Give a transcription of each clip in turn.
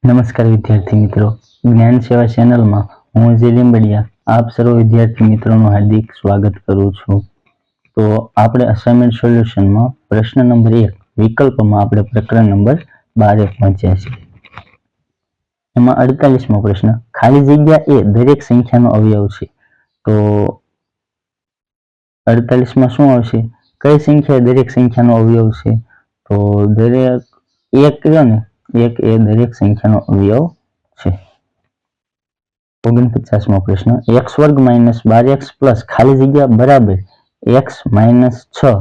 નમસ્કાર વિદ્યાર્થી મિત્રો, જ્ઞાન સેવા ચેનલમાં હું અજય લીંબડિયા આપ સર્વ વિદ્યાર્થી મિત્રોનું હાર્દિક સ્વાગત કરું છું। તો આપણે અસાઇનમેન્ટ સોલ્યુશનમાં પ્રશ્ન નંબર 1 વિકલ્પમાં આપણે પ્રકરણ નંબર 12 પહોંચ્યા છીએ। એમાં 48મો પ્રશ્ન, ખાલી જગ્યા એ દરેક સંખ્યાનો અવયવ છે। તો 48માં શું આવશે? કઈ સંખ્યા દરેક સંખ્યાનો અવયવ છે? તો દરેક એક રહ્યો ને, એક એ દરેક સંખ્યાનો અવયવ છે। 49મો પ્રશ્ન, x વર્ગ માઇનસ 12x પ્લસ ખાલી જગ્યા બરાબર x માઇનસ 6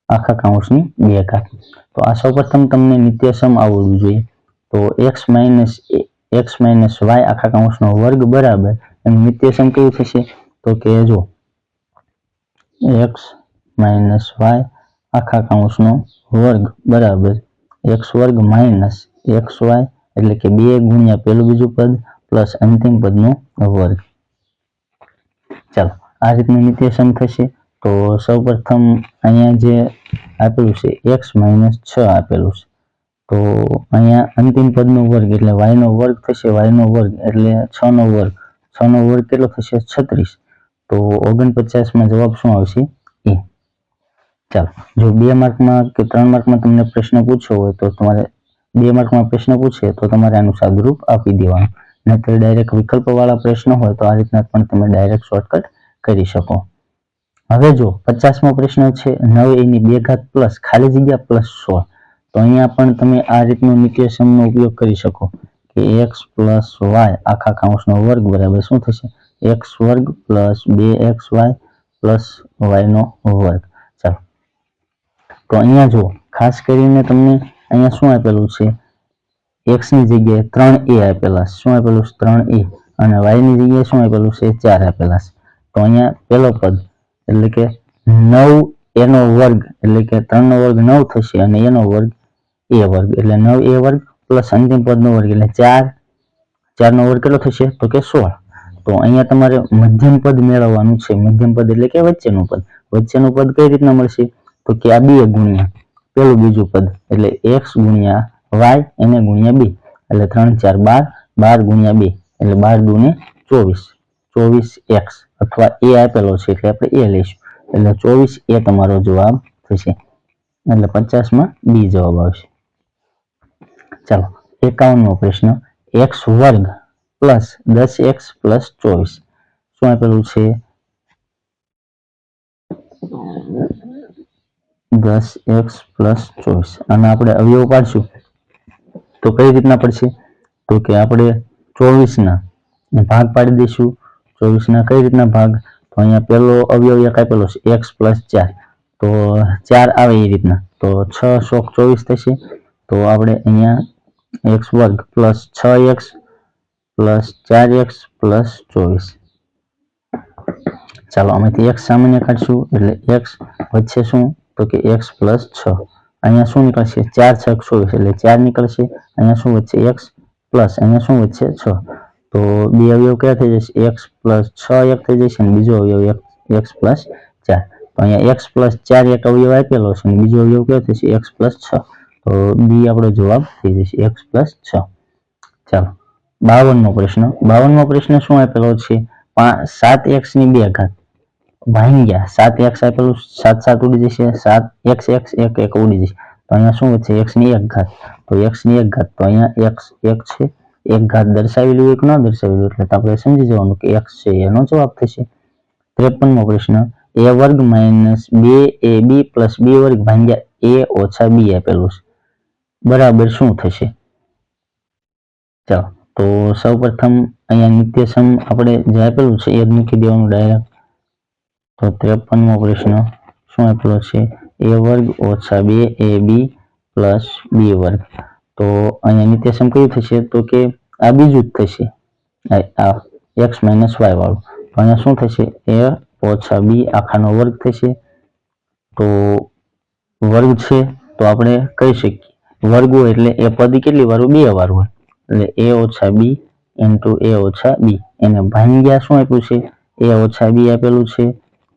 આખા કાઉન્સની 2 ઘાત। તો આ સૌપ્રથમ તમને નિત્યસમ આવડવું જોઈએ। તો x માઇનસ y આખા કાઉન્સનો વર્ગ બરાબર એનું નિત્યસમ કેવું થશે? તો કે જો x માઇનસ y આખા કાઉન્સનો વર્ગ બરાબર x વર્ગ માઇનસ xy એટલે કે 2 ગુણ્યા પેલું બીજું પદ પ્લસ અંતિમ પદનો વર્ગ। ચાલો આ રીતનું નિત્યસમ થશે। તો સૌપ્રથમ અહીંયા જે આપેલું છે x માઇનસ 6 આપેલું છે, તો અહીંયા અંતિમ પદનો વર્ગ એટલે y નો વર્ગ થશે। y નો વર્ગ એટલે 6 નો વર્ગ, 6 નો વર્ગ કેટલો થશે? 36। તો 49માં જવાબ શું આવશે? એ। ચાલો જો 2 માર્કમાં કે 3 માર્કમાં તમને પ્રશ્ન પૂછ્યો હોય તો તમારે 2 માર્કમાં પ્રશ્ન પૂછે તો તમારે આનું સાદુરૂપ આપી દેવાનું, નહીતર ડાયરેક્ટ વિકલ્પ વાળા પ્રશ્ન હોય તો આ રીતના પણ તમે ડાયરેક્ટ શોર્ટકટ કરી શકો। હવે જો 50મો પ્રશ્ન છે 9a ની 2 ઘાત પ્લસ ખાલી જગ્યા પ્લસ 16। તો અહીંયા પણ તમે આ રીતનો નિત્યસમનો ઉપયોગ કરી શકો કે x પ્લસ y આખા કાઉન્સનો વર્ગ બરાબર શું થશે? x વર્ગ પ્લસ 2xy પ્લસ y નો વર્ગ। ચાલો તો અહીંયા જો ખાસ કરીને તમને અહીંયા શું આપેલું છે? x ની જગ્યાએ 3a આપેલા છે। શું આપેલું છે? 3a। અને y ની જગ્યાએ શું આપેલું છે? 4 આપેલા છે। તો અહીંયા પેલો પદ એટલે કે 9a નો વર્ગ એટલે કે 3 નો વર્ગ 9 થશે અને a નો વર્ગ a વર્ગ એટલે 9a વર્ગ પ્લસ અંતિમ પદનો વર્ગ એટલે 4 નો વર્ગ કેટલો થશે? તો કે 16। તો અહીંયા તમારે મધ્યમ પદ મેળવવાનું છે। મધ્યમ પદ એટલે કે વચ્ચેનું પદ। વચ્ચેનું પદ કઈ રીતના મળશે? તો કે આ 2 ગુણ્યા પેલું બીજું પદ એટલે x ગુણ્યા y એને ગુણ્યા 2 એટલે 3 4 12, 12 ગુણ્યા 2 એટલે 12 દૂને 24, 24x અથવા a આપેલો છે એટલે આપણે a લઈશું એટલે 24 એ તમારો જવાબ થશે। એટલે 50માં બી જવાબ આવશે। ચાલો 51મો પ્રશ્ન, x વર્ગ પ્લસ 10x પ્લસ 24। શું આપેલું છે? 10x પ્લસ 24 અને આપણે અવયવ પાડશું તો કઈ રીતના પડશે? તો કે આપણે 24ના ભાગ પાડી દઈશું। 24ના કઈ રીતના ભાગ? તો અહીંયા પેલો અવયવ એક આપેલો છે x પ્લસ 4, તો 4 આવે એ રીતના, તો 6 ચોક 24 થશે। તો આપણે અહીંયા x વર્ગ plus 6x plus 4x plus 24। ચાલો આમાંથી x સામાન્ય કાઢશું એટલે x વચ્ચે શું? તો કે x પ્લસ 6। અહીંયા શું નીકળશે? 4 6 24 એટલે 4 નીકળશે। અહીંયા શું વચ્ચે? x પ્લસ અહીંયા શું વચ્ચે? 6। તો બે અવયવ કયા થઈ જશે? x પ્લસ 6 એક થઈ જશે અને બીજો અવયવ x પ્લસ 4। તો અહીંયા x પ્લસ 4 એક અવયવ આપેલો છે અને બીજો અવયવ કયો થશે? x plus 6। તો બી આપણો જવાબ થઈ જશે x પ્લસ 6। ચાલો 52મો પ્રશ્ન, 52મો પ્રશ્ન શું આપેલો છે? 7x ની 2 ઘાત ભાંગ્યા 7x આપેલું 7 7 ઉડી જશે, 7x x 1 1 ઉડી જશે। તો અહીંયા શું વધશે? x ની 1 ઘાત, તો x ની 1 ઘાત, તો અહીંયા x 1 છે, 1 ઘાત દર્શાવેલું હોય કે ન દર્શાવેલું એટલે આપણે સમજી જવાનું કે x છે એનો જવાબ થશે। 53મો પ્રશ્ન, a વર્ગ માઇનસ 2ab પ્લસ b વર્ગ ભાંગ્યા a ઓછા b આપેલું છે બરાબર શું થશે? ચાલો તો સૌપ્રથમ અહીંયા નિત્યસમ આપણે જે આપેલું છે એ જ મૂકી દેવાનું ડાયરેક્ટ। તો 53મો પ્રશ્ન શું આપેલો છે? a વર્ગ ઓછા 2ab પ્લસ b વર્ગ। તો અહીંયા નિત્યસમ કયું થશે? તો કે આ બીજું જ થશે, આ x માઇનસ y વાળું। તો અહીંયા શું થશે? a ઓછા b આખાનો વર્ગ થશે। તો વર્ગ છે તો આપણે કહી શકીએ વર્ગ હોય એટલે એ પદ કેટલી વાળું? 2 વાર હોય એટલે a ઓછા b ઇન્ટુ a ઓછા b એને ભાંગ્યા શું આપ્યું છે? a ઓછા b આપેલું છે,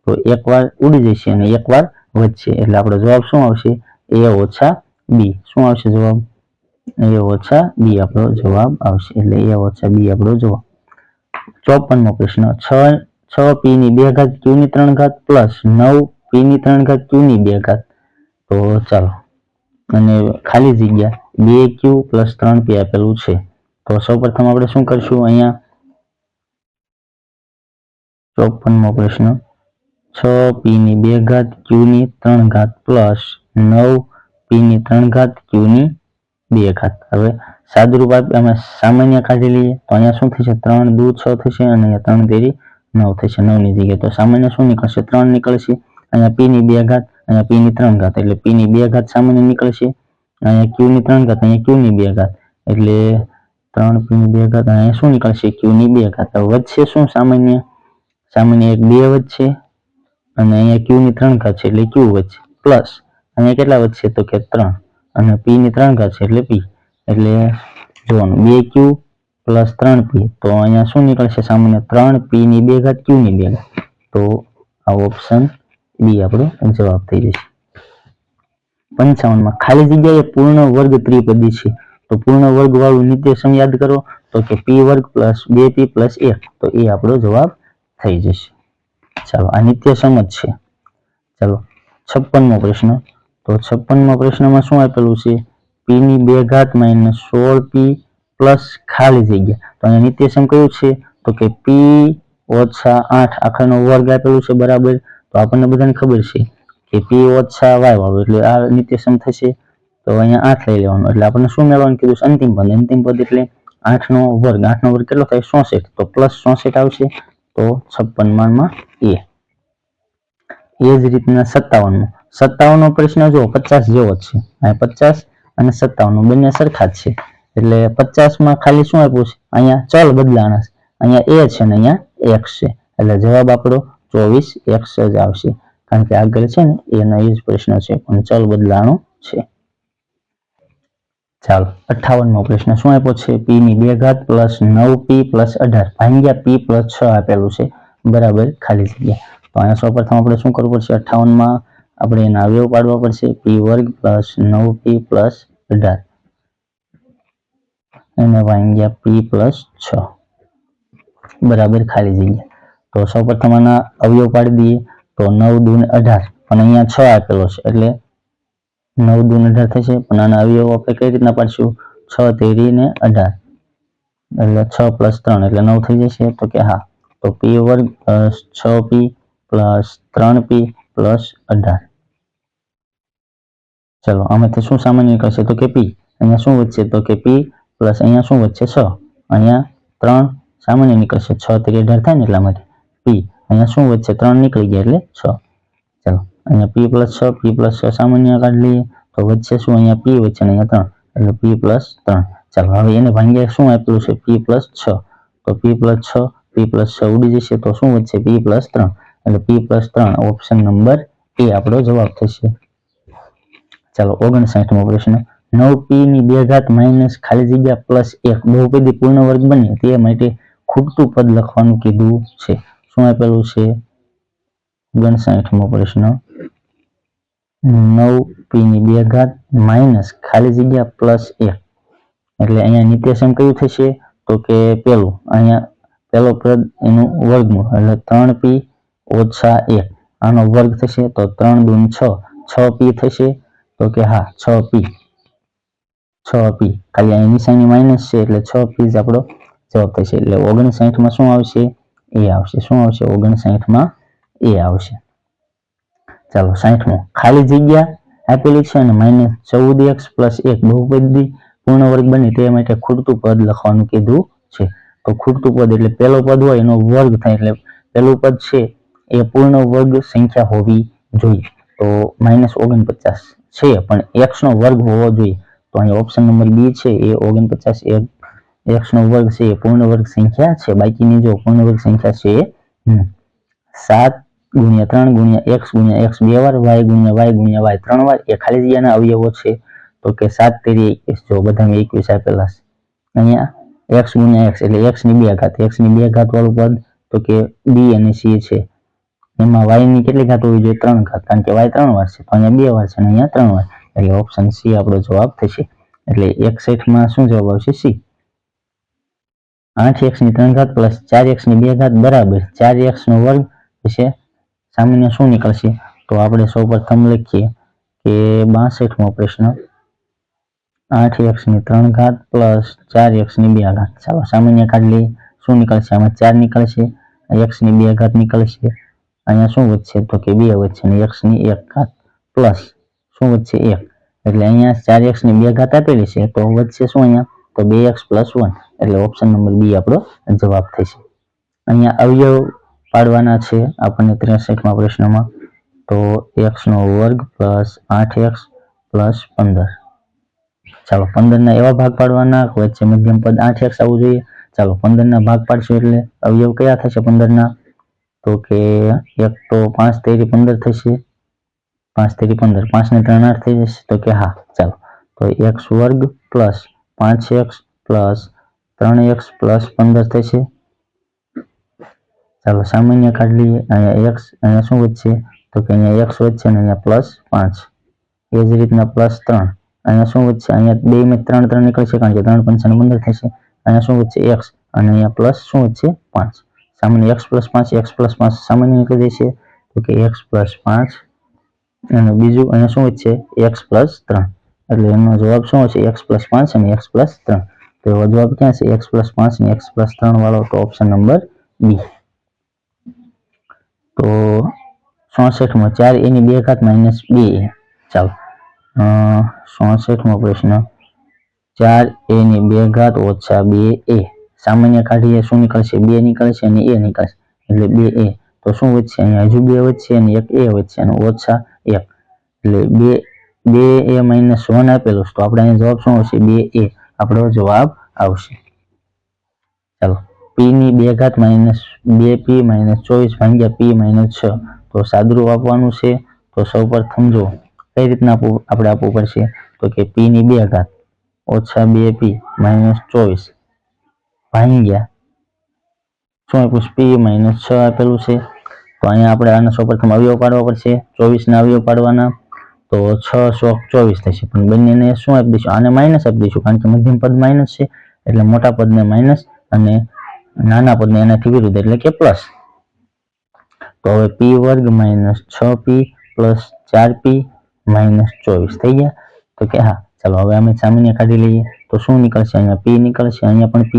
તો એક વાર ઉડી જશે અને એક વાર વધશે એટલે આપણો જવાબ શું આવશે? a ઓછા b। શું આવશે જવાબ? a ઓછા b આપણો જવાબ આવશે, એટલે a ઓછા b આપણો જવાબ. 54મો પ્રશ્ન 6p ની 2 ઘાત q ની 3 ઘાત પ્લસ 9p ની 3 ઘાત q ની 2 ઘાત. તો ચાલો, અને ખાલી જગ્યા 2q પ્લસ 3p આપેલું છે. તો સૌપ્રથમ આપણે શું કરશું, અહીંયા 54મો પ્રશ્ન 6p ની 2 ઘાત q ની 3 ઘાત પ્લસ 9p ની 3 ઘાત q ની 2 ઘાત. હવે સાદુરૂપ અમે સામાન્ય કાઢી લઈએ તો અહીંયા શું થશે, 3 દુ 6 થશે અને અહીંયા 3 તેરી 9 થશે. 9 ની જગ્યાએ તો સામાન્ય શું નીકળશે, 3 નીકળશે. અહીંયા p ની 2 ઘાત, અહીંયા p ની 3 ઘાત, એટલે p ની 2 ઘાત સામાન્ય નીકળશે. અહીંયા q ની 3 ઘાત, અહીંયા q ની 2 ઘાત, એટલે 3p ની 2 ઘાત, અહીંયા શું નીકળશે, q ની 2 ઘાત. વચ્ચે શું સામાન્ય, સામાન્ય એક 2 વચ્ચે અને અહીંયા q ની 3 ઘાત છે એટલે q વચ્ચે, પ્લસ અહીંયા કેટલા વચ્ચે તો કે 3 અને p ની 3 ઘાત છે એટલે p, એટલે જોવાનું 2q પ્લસ 3p. તો અહીંયા શું નીકળશે સામાન્ય, 3p ની 2 ઘાત q ની 2 ઘાત. તો આ ઓપ્શન બી આપણો જવાબ થઈ જશે. 55માં ખાલી જગ્યાએ પૂર્ણ વર્ગ ત્રિપદી છે, તો પૂર્ણ વર્ગ વાળું નિત્યસમ યાદ કરો તો કે p વર્ગ પ્લસ 2p પ્લસ 1. તો એ આપણો જવાબ થઈ જશે. ચાલો, આ નિત્યસમ જ છે. ચાલો 56મો પ્રશ્ન, તો 56મા પ્રશ્નમાં શું આપેલું છે, p ની 2 ઘાત માઇનસ 16p પ્લસ ખાલી જગ્યા. તો અહીંયા નિત્યસમ કયું છે તો કે p ઓછા 8 આખાનો વર્ગ આપેલું છે બરાબર. તો આપણને બધાને ખબર છે કે p ઓછા y વાળું એટલે આ નિત્યસમ થશે. તો અહીંયા 8 લઈ લેવાનું, એટલે આપણને શું મેળવવાનું કીધું છે, અંતિમ પદ. અંતિમ પદ એટલે 8 નો વર્ગ. 8 નો વર્ગ કેટલો થાય, 64. તો પ્લસ 64 આવશે. તો 56માં એ જ રીતના 57મો પ્રશ્ન જો 50 જેવો જ છે. આ 50 અને 57 બંને સરખા જ છે. એટલે 50માં ખાલી શું આપ્યું છે, અહીંયા ચલ બદલાણા છે, અહીંયા a છે ને અહીંયા x છે, એટલે જવાબ આપણો 24x જ આવશે. કારણ કે આગળ છે ને એનો એ જ પ્રશ્ન છે પણ ચલ બદલાણો છે. ચાલો 58મો પ્રશ્ન શું આપ્યો છે, p ની 2 ઘાત પ્લસ 9p પ્લસ 18 ભાગ્યા p પ્લસ 6 આપેલું છે બરાબર ખાલી જગ્યા. તો અહીંયા સૌપ્રથમ આપણે શું કરવું પડશે, 58માં આપણે એના અવયવ પાડવા પડશે, p વર્ગ પ્લસ 9p પ્લસ 18 એને ભાગ્યા p પ્લસ 6 બરાબર ખાલી જગ્યા. તો સૌપ્રથમ આના અવયવ પાડી દઈએ તો 9 દુ 18, પણ અહીંયા 6 આપેલો છે એટલે 9 દુ 18 થશે. પણ આના અવયવ આપણે કઈ રીતના પાડશું, 6 તેરી ને 18 એટલે 6 પ્લસ 3 એટલે 9 થઈ જશે. તો કે હા, તો p વર્ગ plus 6p plus 3p plus 18. ચલો આમાંથી શું સામાન્ય નીકળશે તો કે p, અહીંયા શું વધશે તો કે p પ્લસ અહીંયા શું વધશે 6, અહીંયા 3 સામાન્ય નીકળશે, 6 તેરી 18 થાય ને એટલા માટે p, અહીંયા શું વધશે 3 નીકળી ગયા એટલે 6. ચલો અહીંયા p પ્લસ 6 p પ્લસ 6 સામાન્ય કાઢી લઈએ તો વચ્ચે શું, અહીંયા p વચ્ચે અહીંયા 3 એટલે p પ્લસ 3. ચાલો હવે એને ભાગ્યા શું આપેલું છે, p પ્લસ 6. તો p પ્લસ 6 p પ્લસ 6 ઉડી જશે તો શું વધશે, p પ્લસ 3 એટલે p પ્લસ 3. ઓપ્શન નંબર એ આપણો જવાબ થશે. ચાલો 59મો પ્રશ્ન 9p ની 2 ઘાત માઇનસ ખાલી જગ્યા પ્લસ 1 બહુપદી પૂર્ણ વર્ગ બને તે માટે ખૂટતું પદ લખવાનું કીધું છે. શું આપેલું છે, 59મો પ્રશ્ન 9p ની 2 ઘાત માઇનસ ખાલી જગ્યા પ્લસ 1, એટલે અહીંયા નિત્યસમ કયું થશે તો કે પેલું, અહીંયા પેલો પદ એનું વર્ગમૂળ એટલે 3p ઓછા 1 આનો વર્ગ થશે તો 3 દુ 6, 6p થશે. તો કે હા 6p ખાલી અહીંયા નિશાની માઇનસ છે એટલે 6p જ આપણો જવાબ થશે. એટલે 59માં શું આવશે, એ આવશે. શું આવશે 59માં એ આવશે. ચાલો 60મો ખાલી જગ્યા આપેલી છે અને માઇનસ 14x પ્લસ 1 બહુપદી પૂર્ણ વર્ગ બને તે માટે ખૂટતું પદ લખવાનું કીધું છે. તો ખૂટતું પદ એટલે પેલો પદ હોય એનો વર્ગ થાય, એટલે પેલું પદ છે એ પૂર્ણ વર્ગ સંખ્યા હોવી જોઈએ. તો -49 છે પણ x નો વર્ગ હોવો જોઈએ. તો અહીંયા ઓપ્શન નંબર બી છે એ 49 x નો વર્ગ છે એ પૂર્ણ વર્ગ સંખ્યા છે, બાકીની જો પૂર્ણ વર્ગ સંખ્યા છે 7 × 3 × x × x 2 વાર, y × y 3 વાર એ ખાલી જગ્યાના અવયવો છે. તો કે 7 તેરી 21, જો બધામાં 21 આપેલા છે. અહીંયા x × x એટલે x ની 2 ઘાત, x ની 2 ઘાત વાળું પદ તો કે b અને c છે. એમાં y ની કેટલી ઘાત હોવી જોઈએ, 3 ઘાત, કારણ કે y 3 વાર છે તો અહીંયા 2 વાર છે અને અહીંયા 3 વાર, એટલે ઓપ્શન સી આપણો જવાબ થશે. એટલે 61 માં શું જવાબ આવશે સી. 8x ની 3 ઘાત પ્લસ 4x ની 2 ઘાત બરાબર 4x નો વર્ગ પછી સામાન્ય શું નીકળશે? તો આપણે સૌપ્રથમ લખીએ કે 62મો પ્રશ્ન 8x ની 3 ઘાત પ્લસ 4x ની 2 ઘાત. ચાલો સામાન્ય કાઢી લઈએ. શું નીકળશે? આમાં 4 નીકળશે, x ની 2 ઘાત નીકળશે, અહીંયા શું વધશે? તો કે 2 વધશે અને x ની 1 ઘાત પ્લસ શું વધશે? 1. એટલે અહીંયા 4x ની 2 ઘાત આપેલી છે તો વધશે શું અહીંયા? તો 2x + 1 એટલે ઓપ્શન નંબર બી આપણો જવાબ થશે. અહીંયા અવયવ પાડવાના છે આપણને 63મા પ્રશ્નમાં, તો x નો વર્ગ પ્લસ 8x પ્લસ 15. ચાલો 15 ના એવા ભાગ પાડવાના વચ્ચે મધ્યમ પદ 8x આવવું જોઈએ. ચાલો 15 ના ભાગ પાડશું એટલે અવયવ કયા થશે 15 ના? તો કે એક તો 5 તેરી 15 થશે, 5 તેરી 15, 5 ને 3 8 થઈ જશે તો કે હા. ચાલો તો x વર્ગ plus 5x plus 3x plus 15 થશે. ચાલો સામાન્ય કાઢી લઈએ. અહીંયા x અહીંયા શું વધશે? તો કે અહીંયા x વધશે અને અહીંયા પ્લસ 5, એ જ રીતના પ્લસ 3, અહીંયા શું વધશે? અહીંયા 2 માં 3 3 નીકળશે કારણ કે 3 5 15 થશે. અહીંયા શું વધશે? x અને અહીંયા પ્લસ શું વધશે? 5. સામાન્ય x + 5 x + 5 સામાન્ય નીકળી જશે તો કે x + 5 અને બીજું અહીંયા શું વધશે? x + 3 એટલે એનો જવાબ શું હશે? x + 5 અને x + 3. તો એવો જવાબ ક્યાં છે? x + 5 અને x + 3 વાળો તો ઓપ્શન નંબર બી. તો 64મો 4a ની 2 ઘાત -2a. ચાલો 64મો પ્રશ્ન 4a ની 2 ઘાત ઓછા 2a. સામાન્ય કાઢીએ શું નીકળશે? 2 નીકળશે અને a નીકળશે એટલે 2a. તો શું વધશે? અહીંયા હજુ 2 વધશે અને એક a વધશે અને ઓછા 1 એટલે 2a - 1 આપેલું છે તો આપણે અહીંયા જવાબ શું આવશે? 2a આપણો જવાબ આવશે. ચાલો p ની 2 ઘાત -2p - 24 ભાગ્યા p - 6. તો સાદુરૂપ આપવાનું છે. તો સૌપ્રથમ જો કઈ રીતના આપણે આપવું પડશે? તો કે p ની 2 ઘાત ઓછા 2p - 24 ભાગ્યા શું આપ્યું? p - 6 આપેલું છે. તો અહીંયા આપણે આના સૌપ્રથમ અવયવ પાડવા પડશે. 24 ના અવયવ પાડવાના તો 6 * 24 થશે. પણ બંનેને શું આપી દઈશું? આને માઇનસ આપી દઈશું કારણ કે મધ્યમ પદ માઇનસ છે એટલે મોટા પદને માઇનસ અને નાના પદને એનાથી વિરુદ્ધ એટલે કે પ્લસ. તો હવે p વર્ગ - 6p + 4p - 24 થઈ ગયા તો કે હા. ચાલો હવે અમે સામાન્ય કાઢી લઈએ તો શું નીકળશે? અહીંયા p નીકળશે, અહીંયા પણ p,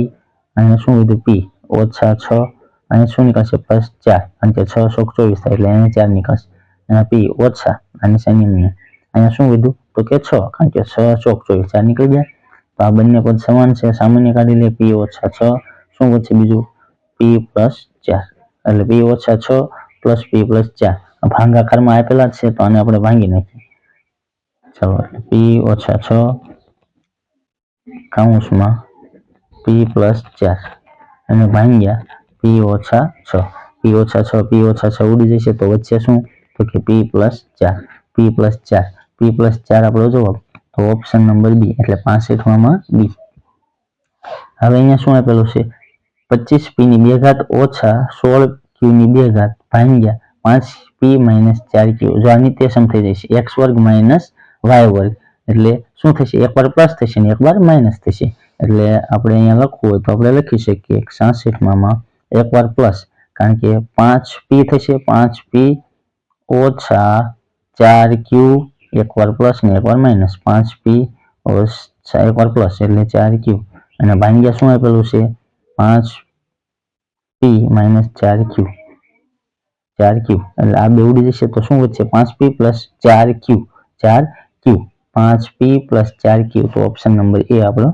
અહીંયા શું વધ્યું? p ઓછા 6, અહીંયા શું નીકળશે? +4 કારણ કે 6 * 24 થાય એટલે અહીંયા 4 નીકળશે. અહીંયા p ઓછા અને અહીંયા શું વધ્યું? તો કે 6 કારણ કે 6 * 24 4 નીકળી ગયા. તો આ બંને પદ સમાન છે. સામાન્ય કાઢી લઈએ. p ઓછા 6 શું વધશે બીજું? p + 4 એટલે p ઓછા 6 + p + 4 ભાગાકારમાં આપેલા છે તો આને આપણે ભાંગી નાખીએ. ચાલો p ઓછા 6 કૌંસમાં p + 4 અને ભાંગ્યા p ઓછા 6. p ઓછા 6 ઉડી જશે તો વચ્ચે શું? તો કે p + 4 આપણો જવાબ. તો ઓપ્શન નંબર બી એટલે 65માં બી. હવે અહીંયા શું આપેલું છે? 25p ની 2 ઘાત ઓછા 16q ની 2 ઘાત ભાગ્યા 5p - 4q. જો આ નિત્યસમ થઈ જશે x વર્ગ - y વર્ગ એટલે શું થશે? એકવાર પ્લસ થશે અને એકવાર માઇનસ થશે. એટલે આપણે અહીંયા લખવું હોય તો આપણે લખી શકીએ 66માં એકવાર પ્લસ કારણ કે 5p થશે, 5p ઓછા 4q એકવાર પ્લસ ને એકવાર માઇનસ, 5p ઓછા એકવાર પ્લસ એટલે 4q અને ભાગ્યા શું આપેલું છે? 5p - 4q એટલે આ બે ઉડી જશે તો શું વધશે? 5p + 4q 5p + 4q. તો ઓપ્શન નંબર એ આપણો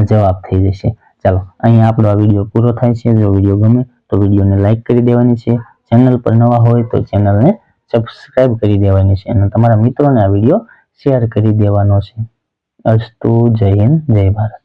જવાબ થઈ જશે. ચાલો અહીંયા આપણો આ વિડીયો પૂરો થાય છે. જો વિડીયો ગમે તો વિડીયોને લાઈક કરી દેવાની છે. ચેનલ પર નવા હોય તો ચેનલને સબસ્ક્રાઇબ કરી દેવાની છે અને તમારા મિત્રોને આ વિડીયો શેર કરી દેવાનો છે. અસ્તુ. જય હિન્દ, જય ભારત.